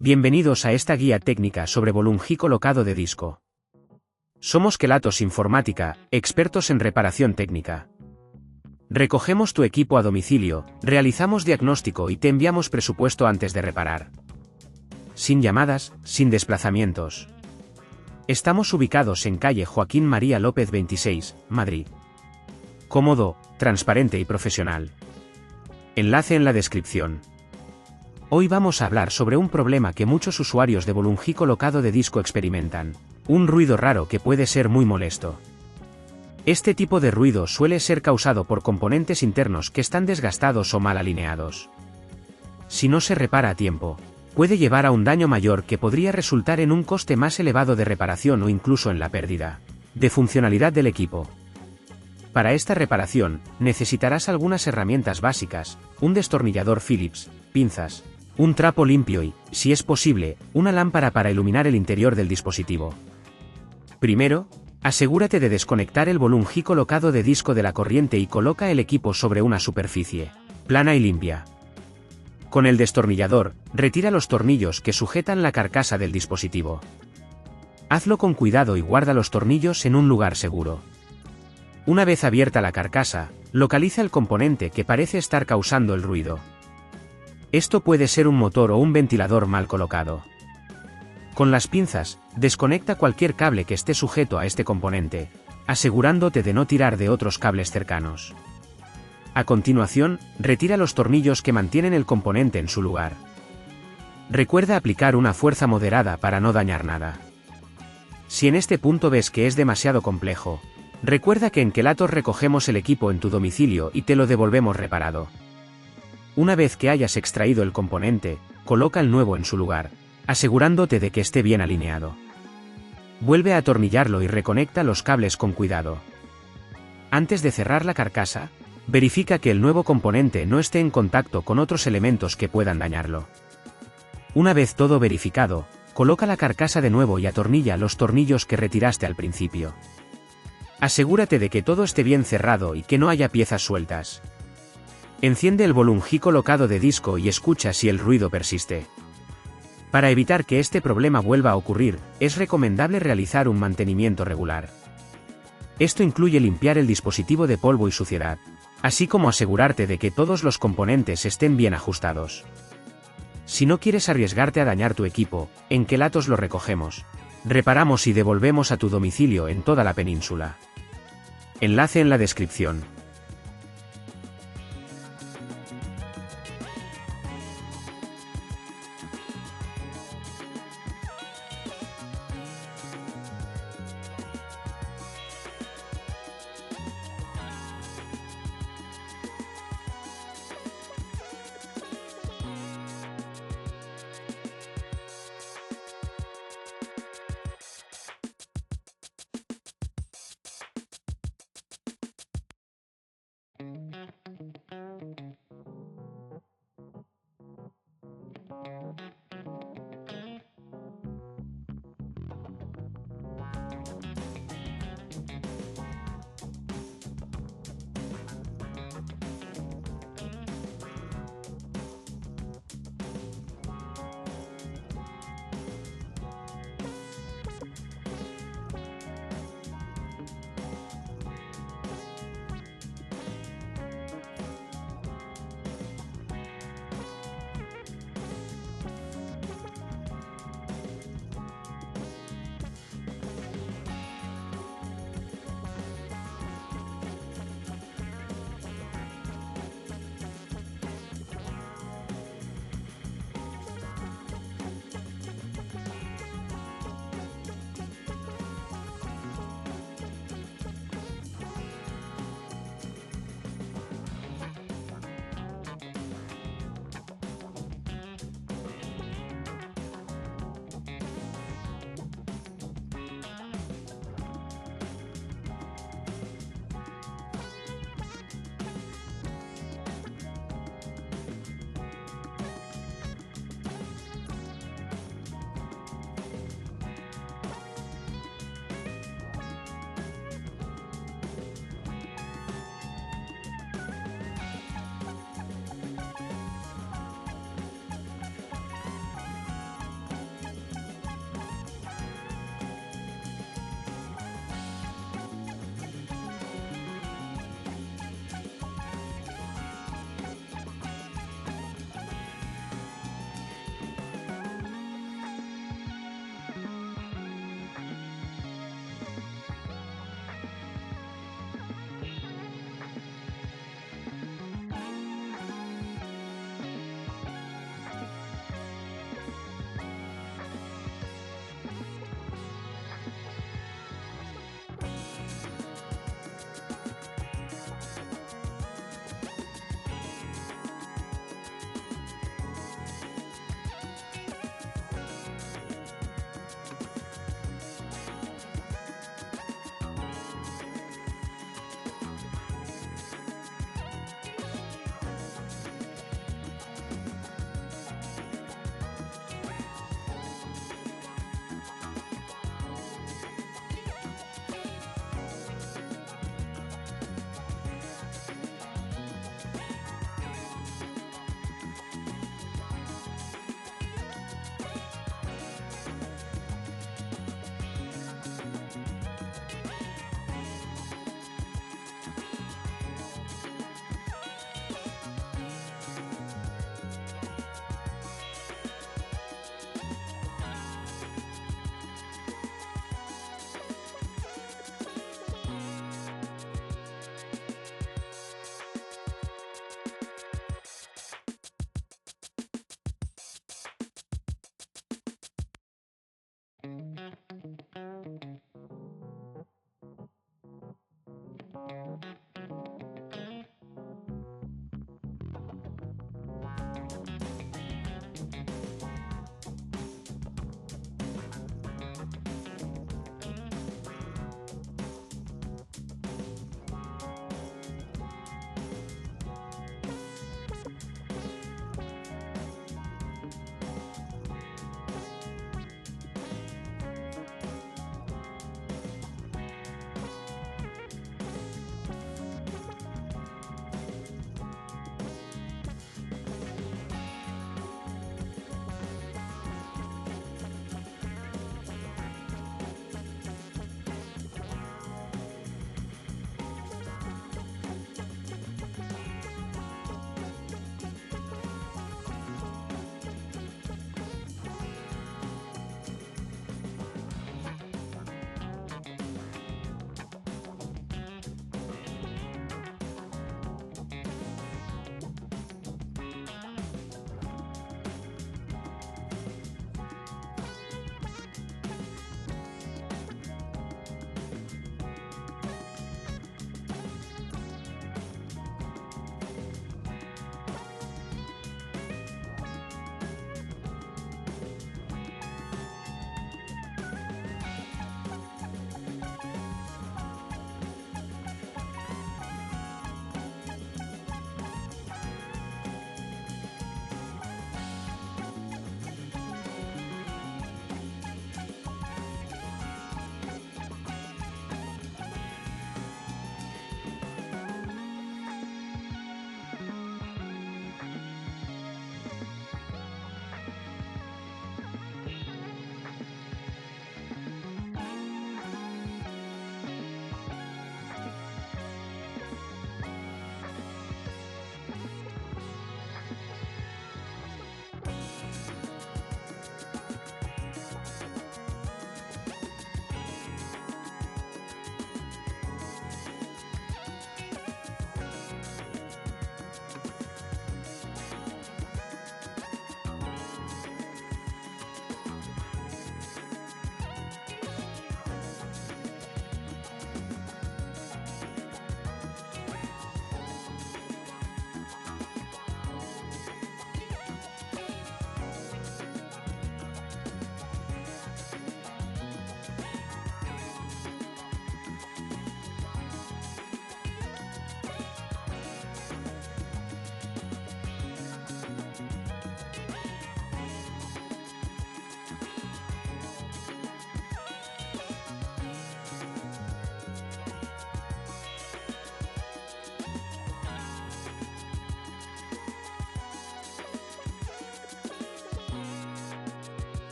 Bienvenidos a esta guía técnica sobre bolun ji-colocado de disco. Somos Kelatos Informática, expertos en reparación técnica. Recogemos tu equipo a domicilio, realizamos diagnóstico y te enviamos presupuesto antes de reparar. Sin llamadas, sin desplazamientos. Estamos ubicados en calle Joaquín María López 26, Madrid. Cómodo, transparente y profesional. Enlace en la descripción. Hoy vamos a hablar sobre un problema que muchos usuarios de bolun ji-colocado de disco experimentan. Un ruido raro que puede ser muy molesto. Este tipo de ruido suele ser causado por componentes internos que están desgastados o mal alineados. Si no se repara a tiempo, puede llevar a un daño mayor que podría resultar en un coste más elevado de reparación o incluso en la pérdida de funcionalidad del equipo. Para esta reparación, necesitarás algunas herramientas básicas, un destornillador Phillips, pinzas, un trapo limpio y, si es posible, una lámpara para iluminar el interior del dispositivo. Primero, asegúrate de desconectar el bolun ji-colocado de disco de la corriente y coloca el equipo sobre una superficie plana y limpia. Con el destornillador, retira los tornillos que sujetan la carcasa del dispositivo. Hazlo con cuidado y guarda los tornillos en un lugar seguro. Una vez abierta la carcasa, localiza el componente que parece estar causando el ruido. Esto puede ser un motor o un ventilador mal colocado. Con las pinzas, desconecta cualquier cable que esté sujeto a este componente, asegurándote de no tirar de otros cables cercanos. A continuación, retira los tornillos que mantienen el componente en su lugar. Recuerda aplicar una fuerza moderada para no dañar nada. Si en este punto ves que es demasiado complejo, recuerda que en Kelatos recogemos el equipo en tu domicilio y te lo devolvemos reparado. Una vez que hayas extraído el componente, coloca el nuevo en su lugar, asegurándote de que esté bien alineado. Vuelve a atornillarlo y reconecta los cables con cuidado. Antes de cerrar la carcasa, verifica que el nuevo componente no esté en contacto con otros elementos que puedan dañarlo. Una vez todo verificado, coloca la carcasa de nuevo y atornilla los tornillos que retiraste al principio. Asegúrate de que todo esté bien cerrado y que no haya piezas sueltas. Enciende el bolun ji-colocado de disco y escucha si el ruido persiste. Para evitar que este problema vuelva a ocurrir, es recomendable realizar un mantenimiento regular. Esto incluye limpiar el dispositivo de polvo y suciedad, así como asegurarte de que todos los componentes estén bien ajustados. Si no quieres arriesgarte a dañar tu equipo, en Kelatos lo recogemos, reparamos y devolvemos a tu domicilio en toda la península. Enlace en la descripción.